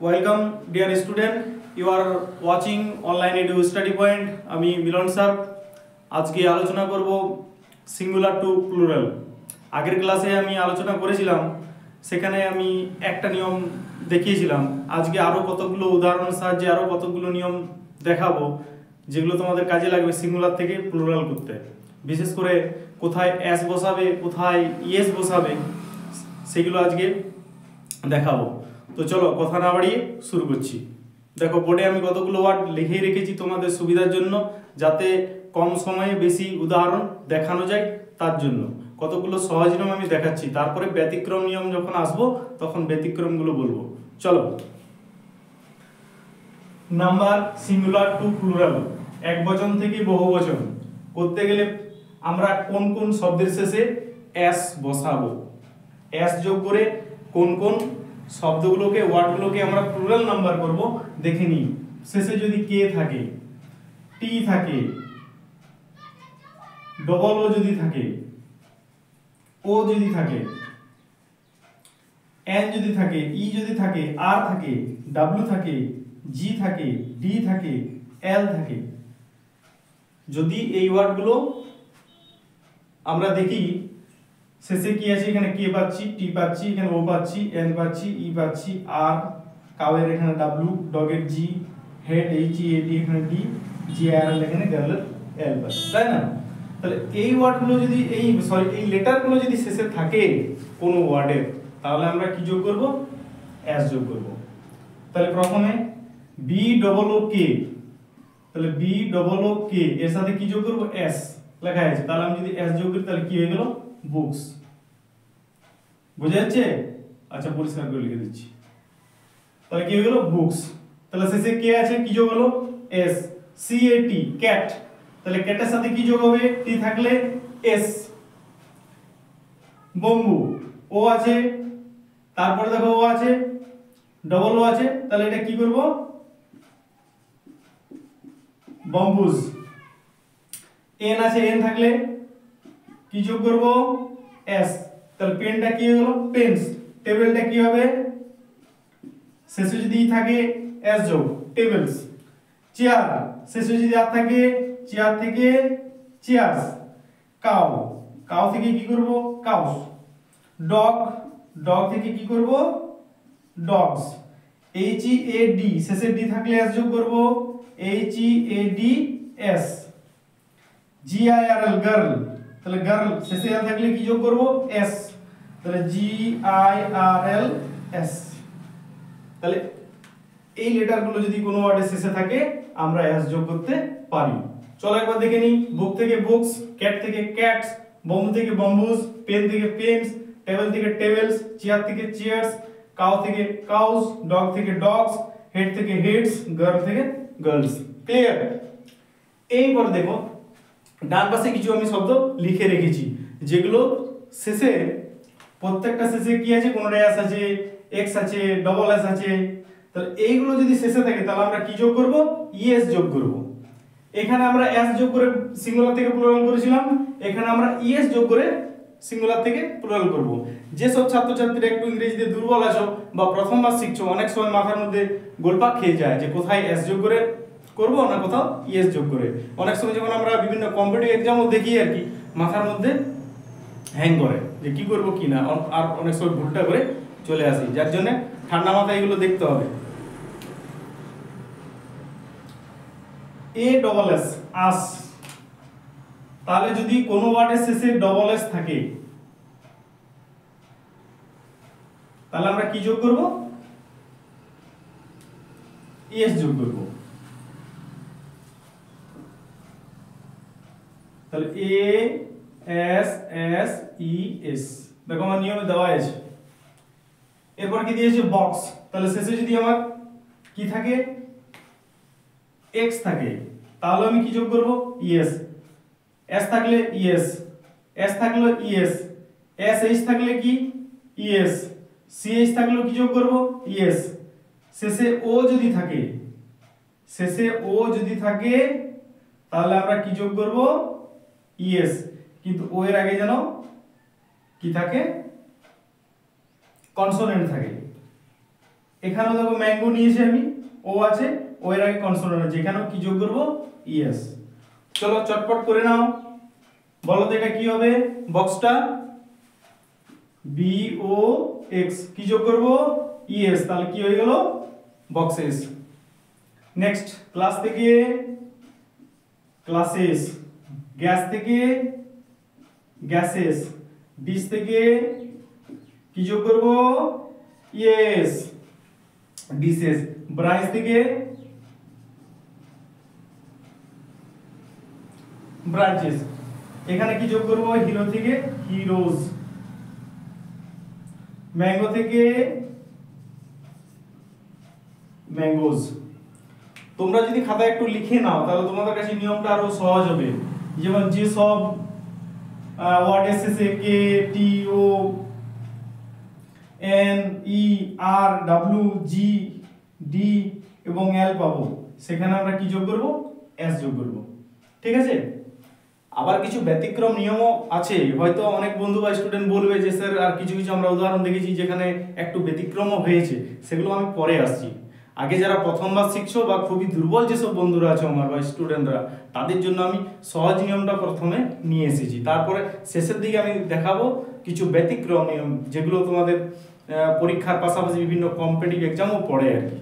Welcome dear students, you are watching online edu study point. আমি Milan sir. আজকে আলোচনা করব সিঙ্গুলার টু প্লুরাল। আগের ক্লাসে আমি আলোচনা করেছিলাম, সেখানে আমি একটা নিয়ম দেখিয়েছিলাম। আজকে আরও কতগুলো উদাহরণের সাহায্যে আরও কতগুলো নিয়ম দেখাবো, যেগুলো তোমাদের কাজে লাগবে সিঙ্গুলার থেকে প্লুরাল করতে। বিশেষ করে কোথায় অ্যাস বসাবে, কোথায় ইয়েস বসাবে, সেগুলো আজকে দেখাবো। তো চলো কথা না বাড়িয়ে শুরু করছি। দেখো, বোর্ডে আমি কতগুলো ওয়ার্ড লিখেই রেখেছি তোমাদের সুবিধার জন্য, যাতে কম সময়ে বেশি উদাহরণ দেখানো যায়। তার জন্য কতগুলো সহজ নিয়ম আমি দেখাচ্ছি, তারপরে ব্যতিক্রম নিয়ম যখন আসবো তখন ব্যতিক্রমগুলো বলবো। চলো। নাম্বার সিঙ্গুলার টু প্লুরাল, এক বচন থেকে বহু বচন করতে গেলে আমরা কোন কোন শব্দের শেষে এস বসাবো, এস যোগ করে কোন কোন শব্দগুলোকে, ওয়ার্ডগুলোকে আমরা প্লুরাল নাম্বার করব দেখে নিই। শেষে যদি কে থাকে, টি থাকে, ডবল ও যদি থাকে, ও যদি থাকে, এন যদি থাকে, ই যদি থাকে, আর থাকে, ডাব্লিউ থাকে, জি থাকে, ডি থাকে, এল থাকে, যদি এই ওয়ার্ডগুলো আমরা দেখি শেষে কি আছে, এখানে কে পাচ্ছি, টি পাচ্ছি, এখানে ও পাচ্ছি, এন পাচ্ছি, ই পাচ্ছি, আর কাউয়ের এখানে ডাব্লিউ, ডগের জি, হেড এইচ ই এ টি এখানে ডি, জি আর এল এখানে গার্লের এল পাচ্ছি, তাই না? তাহলে এই ওয়ার্ডগুলো যদি এই লেটারগুলো যদি শেষে থাকে কোনো ওয়ার্ডের, তাহলে আমরা কি যোগ করব? এস যোগ করব। তাহলে প্রথমে বি ডবল ও কে, তাহলে বি ডবল ও কে এর সাথে কি যোগ করব? এস লেখা আছে, তাহলে আমি যদি এস যোগ করি তাহলে কি হয়ে গেল? বুকস। বুঝা যাচ্ছে? আচ্ছা, পরিষ্কার করে লিখে দিচ্ছি। তাহলে কি হয়ে গেল? বুকস। তাহলে শেষে কে আছে, কি যোগ হলো? এস। সি এ টি, ক্যাট, তাহলে ক্যাটের সাথে কি যোগ হবে? টি থাকলে এস। বম্বু, ও আছে, তারপরে দেখো ও আছে, ডবল ও আছে, তাহলে এটা কি করব? বম্বুজ। এন আছে, এন থাকলে কি যোগ করব? এস। তাহলে পেনটা কি হলো? পেন্স। টেবিলটা কি হবে? শেষে যদি ই থাকে এস যোগ, টেবিলস। চেয়ার, শেষে যদি আর থাকে, চেয়ার থেকে চেয়ার্স। কাউ, কাউ থেকে কি করব? কাউস। ডগ, ডগ থেকে কি করব? Dogs. H E A D, শেষে ডি থাকলে এস যোগ করব, H E A D S. G I R L, girl, তাহলে গার্ল শেষে এল থাকলে কি যোগ করব? এস, তাহলে জি আই আর এল এস। তাহলে এই লেটারগুলো যদি কোনো ওয়ার্ডের শেষে থাকে আমরা এস যোগ করতে পারি। চলো একবার দেখে নিই। বুক থেকে বুকস, ক্যাট থেকে ক্যাটস, বম্বু থেকে বম্বুস, পেন থেকে পেনস, টেবিল থেকে টেবিলস, চেয়ার থেকে চেয়ার্স, কাউ থেকে কাউস, ডগ থেকে ডগস, হেড থেকে হেডস, গার্ল থেকে গার্লস। ক্লিয়ার? এইবার দেখো, ডান পাশে কিছু আমি শব্দ লিখে রেখেছি, যেগুলো শেষে প্রত্যেকটা শেষে কি আছে? কোনটা এস আছে, এক্স আছে, ডবল এস আছে। তাহলে এইগুলো যদি শেষে থাকে তাহলে আমরা কি যোগ করব? ইএস যোগ করব। এখানে আমরা এস যোগ করে সিঙ্গুলার থেকে প্লুরাল করেছিলাম, এখানে আমরা ইএস যোগ করে সিঙ্গুলার থেকে প্লুরাল করব। যেসব ছাত্রছাত্রীরা একটু ইংরেজিতে দুর্বল আছো বা প্রথমবার শিখছো, অনেক সময় মাথার মধ্যে গোলপাক খেয়ে যায় যে কোথায় এস যোগ করে করব না কোথাও ইএস যোগ করে। অনেক সময় যখন আমরা বিভিন্ন কম্পিটিটিভ এক্সামও দেখি আর কি, মাথার মধ্যে হ্যাং করে যে কি করব কি না, আর অনেক সময় ভুলটা করে চলে আসি, যার জন্য ঠান্ডা মাথায় এগুলো দেখতে হবে। এ ডবল এস, আস, তাহলে যদি কোনো ওয়ার্ডের শেষে ডবল এস থাকে তাহলে আমরা কি যোগ করব? এস যোগ করব। তাহলে A S S E S, দেখো আমার নিয়মে দেওয়া আছে। এরপর কি দিয়েছে? বক্স, তাহলে শেষে যদি আমার কি থাকে? এক্স থাকে, তাহলে আমি কি যোগ করব? ইএস। এস থাকলে ইএস, এস থাকলে ইএস, এস এইচ থাকলে কি? ইএস। সি এইচ থাকলেও কি যোগ করব? ইএস। শেষে ও যদি থাকে, শেষে ও যদি থাকে তাহলে আমরা কি যোগ করব? ইএস। কিন্তু ও এর আগে যেন কি থাকে? কনসোনেন্ট থাকে। এখানেও দেখো ম্যাঙ্গো নিয়েছি আমি, ও আছে, ও এর আগে কনসোনেন্ট আছে, এখানেও কি যোগ করব ইএস। চলো চটপট করে নাও, বলো তো এটা কি হবে বক্সটা, বি ও এক্স কি যোগ করব ইএস, তাহলে কি হয়ে গেল বক্সেস। নেক্সট ক্লাস থেকে ক্লাসেস, গ্যাস থেকে গ্যাসেস, ডিশ থেকে কি যোগ করব ইএস ডিশেস, ব্রাঞ্চ থেকে ব্রাঞ্চেস, এখানে কি যোগ করব হিরো থেকে হিরোজ, ম্যাঙ্গো থেকে ম্যাঙ্গোজ। তোমরা যদি খাতায় একটু লিখে নাও তাহলে তোমাদের কাছে নিয়মটা আরো সহজ হবে। যেমন যে সব ওয়ার্ড এসেছে কে টি ও এন ই আর ডাব্লিউ জি ডি এবং এল পাবো, সেখানে আমরা কি যোগ করব এস যোগ করব, ঠিক আছে। আবার কিছু ব্যতিক্রম নিয়মও আছে, হয়তো অনেক বন্ধু বা স্টুডেন্ট বলবে যে স্যার আর কিছু কিছু আমরা উদাহরণ দেখেছি যেখানে একটু ব্যতিক্রমও হয়েছে, সেগুলো আমি পরে আসছি। আগে যারা প্রথমবার শিখছো বা খুবই দুর্বল যেসব বন্ধুরা আছে আমার বা স্টুডেন্টরা, তাদের জন্য আমি সহজ নিয়মটা প্রথমে নিয়ে এসেছি, তারপরে শেষের দিকে আমি দেখাবো কিছু ব্যতিক্রম নিয়ম যেগুলো তোমাদের পরীক্ষার পাশাপাশি বিভিন্ন কম্পিটিটিভ এক্সামও পড়ে আর কি।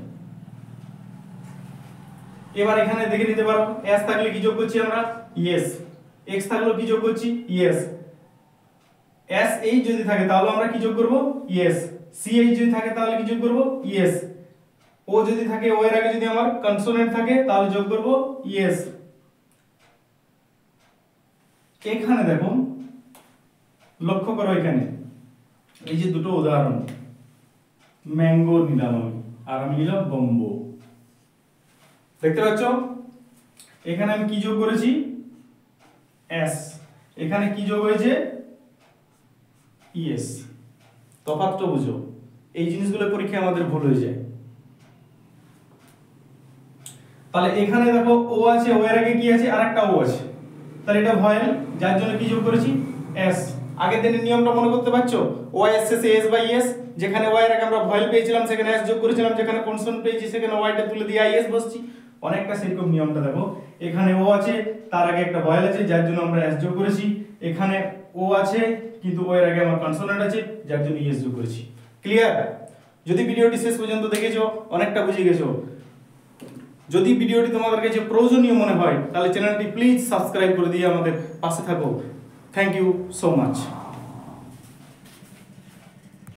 এবার এখানে দেখে নিতে পারো এস থাকলে কি যোগ করছি আমরা ইয়েস, এক্স থাকলে কি যোগ করছি ইয়েস, এস এইচ যদি থাকে তাহলে আমরা কি যোগ করব ইয়েস, সি এইচ যদি থাকে তাহলে কি যোগ করব ইয়েস, ও যদি থাকে ও এর আগে যদি আমার কনসোনেন্ট থাকে তাহলে যোগ করব ইয়েস। এখানে দেখো লক্ষ্য করো, এখানে এই যে দুটো উদাহরণ, ম্যাঙ্গো নিলাম আমি আর আমি নিলাম বম্বো, দেখতে পাচ্ছ এখানে আমি কি যোগ করেছি এস, এখানে কি যোগ হয়েছে ইএস। তফাৎটা বুঝো, এই জিনিসগুলো পরীক্ষায় আমাদের ভুল হয়ে যায়। তাহলে এখানে দেখো ও আছে, ও এর আগে কি আছে আরেকটা ও আছে, তাহলে এটা ভয়েল, যার জন্য কি যোগ করেছি এস। আগের দিনের নিয়মটা মনে করতে পারছো, ও এস শেষে এস বাই এস, যেখানে ওয়াই এর আগে আমরা ভয়েল পেয়েছিলাম সেখানে এস যোগ করেছিলাম, যেখানে কনসোনেন্ট পেয়েছি সেখানে ওয়াইটা তুলে দিয়ে আইএস বসছি, অনেকটা সেরকম নিয়মটা দেখো। এখানে ও আছে, তার আগে একটা ভয়েল আছে যার জন্য আমরা এস যোগ করেছি, এখানে ও আছে কিন্তু ও এর আগে আমার কনসোনেন্ট আছে যার জন্য ইএস যোগ করেছি। ক্লিয়ার? যদি ভিডিওটি শেষ পর্যন্ত দেখেছো অনেকটা বুঝে গেছো। যদি ভিডিওটি তোমাদের কাছে প্রয়োজনীয় মনে হয় তাহলে চ্যানেলটি প্লিজ সাবস্ক্রাইব করে দিয়ে আমাদের পাশে থাকো। Thank you so much.